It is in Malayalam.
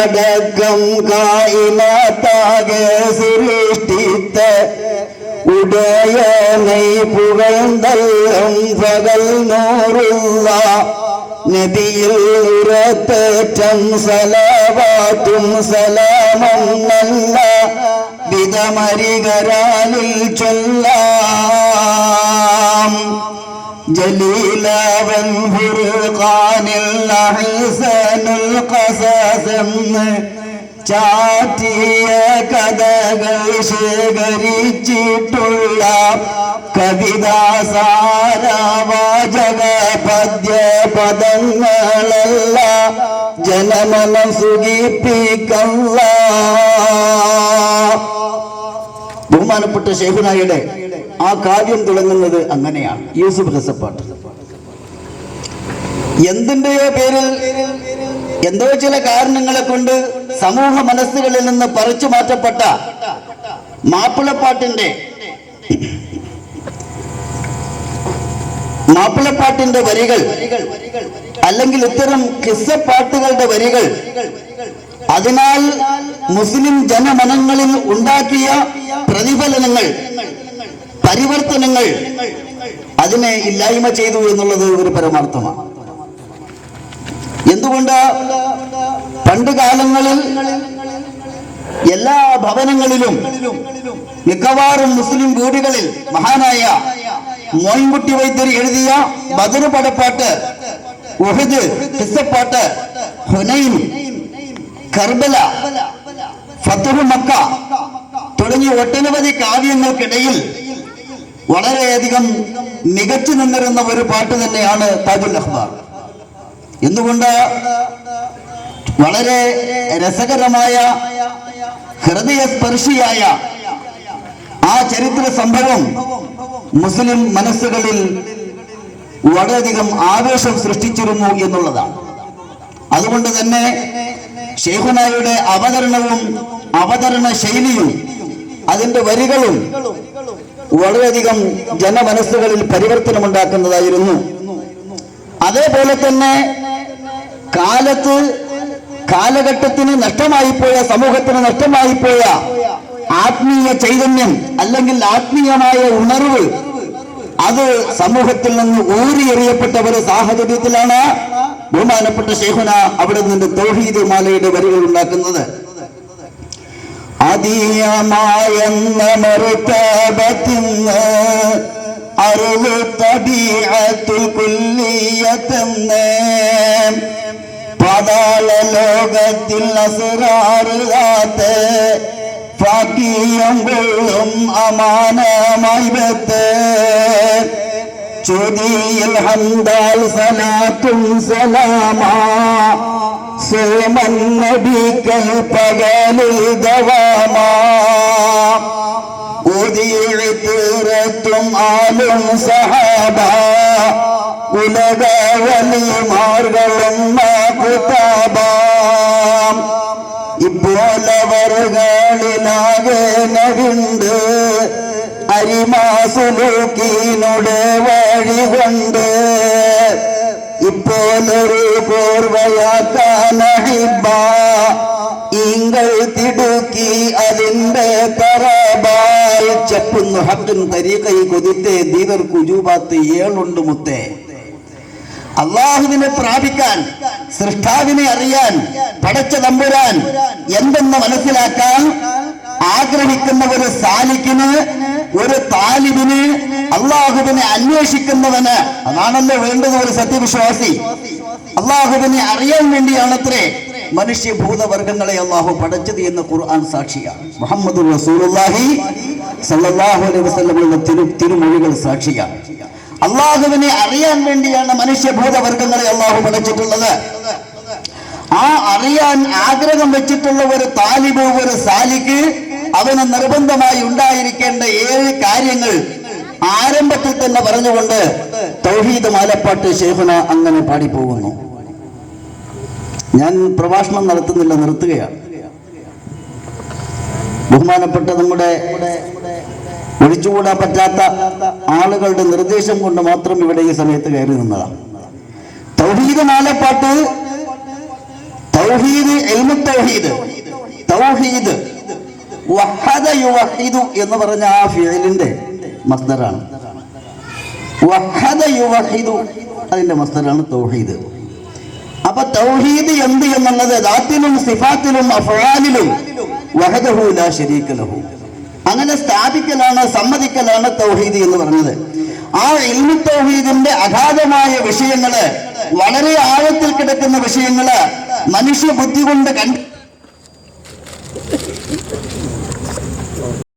അടക്കം കായിനാത്താകെ സൃഷ്ടിത്ത ഉടയനെ പുകഴ്ന്തല്ലും പകൽ നൂറുള്ള നബിയിൽ ഉറപ്പേറ്റം സലാവാത്തും സലാമം നല്ല വിധമരികരാലിൽ ചൊല്ലാം. ജലീലവൻ ഫുർഖാനിൽ അഹ്സനുൽ ഖസസെന്ന് ചാറ്റിയ കഥകൾ ശേഖരിച്ചിട്ടുള്ള കവിതാസാരവാചക പദ്യ പദങ്ങളല്ല ജനമനം സുഖിപ്പിക്കല്ല. ബഹുമാനപ്പെട്ട ശൈഖുനായുടെ ആ കാവ്യം തുടങ്ങുന്നത് അങ്ങനെയാണ്. യൂസുഫ് ഹസപ്പാട്ട് എന്തിന്റെയോ പേരിൽ എന്തോ ചില കാരണങ്ങളെ കൊണ്ട് സമൂഹ മനസ്സുകളിൽ നിന്ന് പറിച്ചു മാറ്റപ്പെട്ട മാപ്പിളപ്പാട്ടിന്റെ വരികൾ അല്ലെങ്കിൽ ഇത്തരം കിസ്സപ്പാട്ടുകളുടെ വരികൾ അതിനാൽ മുസ്ലിം ജനമനങ്ങളിൽ ഉണ്ടാക്കിയ പ്രതിഫലനങ്ങൾ, പരിവർത്തനങ്ങൾ അതിനെ ഇല്ലായ്മ ചെയ്തു എന്നുള്ളത് ഒരു പരമാർത്ഥമാണ്. എന്തുകൊണ്ട് പണ്ട് കാലങ്ങളിൽ എല്ലാ ഭവനങ്ങളിലും മിക്കവാറും മുസ്ലിം വീടുകളിൽ മഹാനായ മോയിൻകുട്ടി വൈദ്യർ എഴുതിയ ബദർ പടപ്പാട്ട്, ഉഹദ് ഖിസ്സപ്പാട്ട്, ഹുനൈൻ, കർബല, ഫത്ഹു മക്ക തുടങ്ങിയ ഒട്ടനവധി കാവ്യങ്ങൾക്കിടയിൽ വളരെയധികം മികച്ചു നിന്നിരുന്ന ഒരു പാട്ട് തന്നെയാണ് താജുൽ അഖ്ബാർ. എന്തുകൊണ്ട് വളരെ രസകരമായ ഹൃദയസ്പർശിയായ ആ ചരിത്ര സംഭവം മുസ്ലിം മനസ്സുകളിൽ വളരെയധികം ആവേശം സൃഷ്ടിച്ചിരുന്നു എന്നുള്ളതാണ്. അതുകൊണ്ട് തന്നെ ശൈഖുനായുടെ അവതരണവും അവതരണ ശൈലിയും അതിന്റെ വരികളും വളരെയധികം ജനമനസ്സുകളിൽ പരിവർത്തനമുണ്ടാക്കുന്നതായിരുന്നു. അതേപോലെ തന്നെ കാലഘട്ടത്തിന് നഷ്ടമായിപ്പോയ, സമൂഹത്തിന് നഷ്ടമായിപ്പോയ ആത്മീയ ചൈതന്യം അല്ലെങ്കിൽ ആത്മീയമായ ഉണർവ് അത് സമൂഹത്തിൽ നിന്ന് ഊരിയെറിയപ്പെട്ട ഒരു സാഹചര്യത്തിലാണ് ബഹുമാനപ്പെട്ട ശൈഖുന അവിടെ നിന്ന് തൗഹീദ് മാലയുടെ വരികൾ ഉണ്ടാക്കുന്നത്. അതീയമായെന്ന മർതബത്തിന്ന് അറുളു തബീഅത്തുൽ കുല്ലിയത്തെന്ന് പാതാള ലോകത്തിൽ അസ്റാറുകാത്ത് ഫാക്കിയം കൊള്ളും അമാനമായി വെത്ത് ചുദിയിൽ ഹംദാൽ സലാത്തും സലാമാ സേമൻ നബിക്കൽ പകലിൽ ദവാമാ ഉദീഅത്തും ആലും സഹാബ ഉലക വലിമാർകളും മാകുതാബാം ഇപ്പോലവറുകളിലാകെ നവിണ്ട് അരിമാസുലൂക്കിനുടെ വഴി കൊണ്ട് ഇപ്പോലൊരു കോർവയാക്കാനഹിബ ഇങ്ങൾ തിടുക്കി അതിന്റെ തറബായി ചെപ്പുന്നു ഹക്കിൻ തരീഖൈ കൊതിത്തെ ദീവർ കുജൂബാത്ത് ഏളുണ്ട് മുത്തേ. അള്ളാഹുവിനെ പ്രാപിക്കാൻ, സൃഷ്ടാവിനെ അറിയാൻ, പടച്ച തമ്പുരാൻ എന്തെന്ന് മനസ്സിലാക്കാൻ ആഗ്രഹിക്കുന്ന ഒരു സാലിക്കിന്, ഒരു താലിബിന്, അള്ളാഹുവിനെ അന്വേഷിക്കുന്നവന് അതാണല്ലോ വേണ്ടത്. ഒരു സത്യവിശ്വാസി അള്ളാഹുവിനെ അറിയാൻ വേണ്ടിയാണത്രേ മനുഷ്യഭൂതവർഗങ്ങളെ അള്ളാഹു പടച്ചത് എന്ന് ഖുർആൻ സാക്ഷിയാണ്. മുഹമ്മദ് റസൂലുള്ളാഹി സ്വല്ലല്ലാഹു അലൈഹി വസല്ലമയുടെ തിരുമൊഴികൾ സാക്ഷിയാണ്. അള്ളാഹുവിനെ അറിയാൻ വേണ്ടിയാണ് മനുഷ്യഭൂതവർഗങ്ങളെ അള്ളാഹു പടച്ചിട്ടുള്ളത്. ആ അറിയാൻ ആഗ്രഹം വെച്ചിട്ടുള്ള ഒരു താലിബ്, ഒരു സാലിക്ക് അവന് നിർബന്ധമായി ഉണ്ടായിരിക്കേണ്ട 7 കാര്യങ്ങൾ ആരംഭത്തിൽ തന്നെ പറഞ്ഞുകൊണ്ട് തൗഹീദ് മാലപ്പാട്ട് ശൈഖുന അങ്ങനെ പാടിപ്പോകുന്നു. ഞാൻ പ്രഭാഷണം നടത്തുന്നില്ല, നിർത്തുകയാണ്. ബഹുമാനപ്പെട്ട നമ്മുടെ ഒഴിച്ചുകൂടാൻ പറ്റാത്ത ആളുകളുടെ നിർദ്ദേശം കൊണ്ട് മാത്രം ഇവിടെ ഈ സമയത്ത് കയറി നിന്നതാണ്. തൗഹീദ് മാലപ്പാട്ട് തൗഹീദ്, ഇൽമു തൗഹീദ്, തൗഹീദ് വഹദ യുവഹിദു എന്ന് പറഞ്ഞ ആ ഫിഅലിന്റെ മസ്ദറാണ്. വഹദ യുവഹിദു അതിന്റെ മസ്ദറാണ് തൗഹീദ്. അപ്പൊ തൗഹീദ് എന്ത് എന്നുള്ളത് ദാത്തിലും സിഫാത്തിലും അഫ്ആലിലും വഹദഹു ലാ ശരീക ലഹു അങ്ങനെ സ്ഥാപിക്കലാണ്, സമ്മതിക്കലാണ് തൗഹീദ് എന്ന് പറഞ്ഞത്. ആ ഇൽമു തൗഹീദിന്റെ അഗാധമായ വിഷയങ്ങള്, വളരെ ആഴത്തിൽ കിടക്കുന്ന വിഷയങ്ങള് മനുഷ്യ ബുദ്ധി കൊണ്ട്